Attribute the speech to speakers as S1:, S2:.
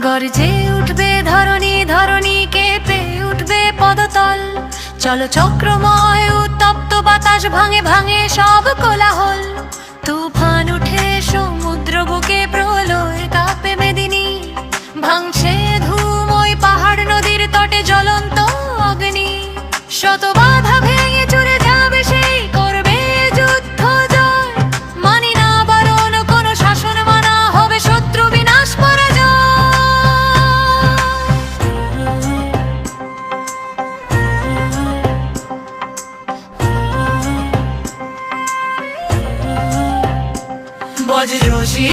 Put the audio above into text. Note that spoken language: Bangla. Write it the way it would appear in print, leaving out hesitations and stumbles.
S1: গর্জে উঠবে ধরণী, ধরণী কেঁপে উঠবে পদতল। চলো চক্রময় উত্তপ্ত বাতাস ভাঙে ভাঙে সব কোলাহল। তুফান উঠে সমুদ্র বুকে, প্রলয় কাঁপে মেদিনী। ভাঙছে ধুম ওই পাহাড় নদীর তটে জ্বলন্ত অগ্নি। শত বাধা ভেঙে চলে যাবে সেই, করবে যুদ্ধ জয়। মানি না বারণ কোনো শাসন, মানা হবে শত্রু বিনাশ পরাজয়। বজ্র